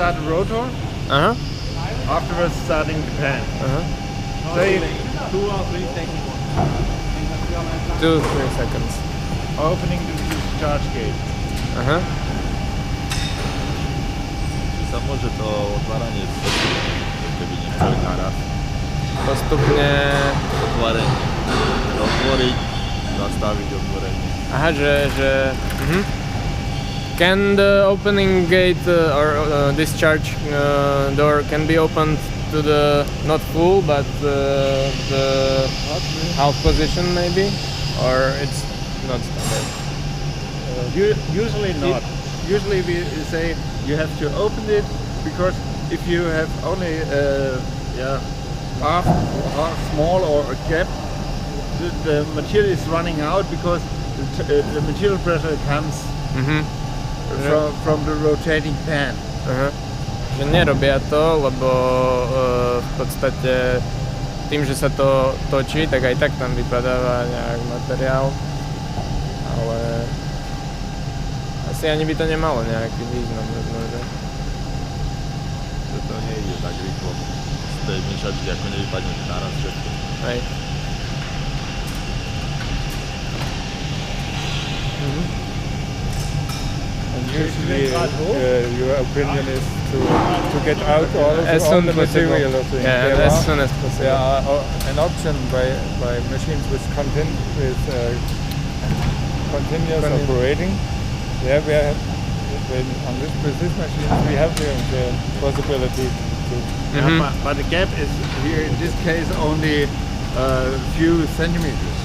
start the rotor. Uh-huh. Afterwards, starting the pan. Uh-huh. Say 2 or 3 seconds. 2-3 seconds. opening the discharge gate. Aha. Či sa môže to otváranie keby nechceli naraz Postupne... otvorenie. Otvoriť, zastaviť otvorenie. Aha, že... Can the opening gate or discharge door can be opened to the not full but the half position maybe, or it's not standard? Usually not. Usually we say you have to open it, because if you have only half small or a gap, the material is running out, because the material pressure comes from the rotating pan. Že nerobia to, lebo v podstate tým, že sa to točí, tak aj tak tam vypadáva nejak materiál, ale asi ani by to nemalo nejaký význam, možno, že? Že to nejde tak rýchlo z tej miešačky, ako nevypadne naraz všetko. Hej. And usually your opinion is to get out all the material of the Yeah, there as are- soon as possible. There are an option by machines with continuous operating. There we have, with this machine we have the possibility to But the gap is here in this case only a few centimeters.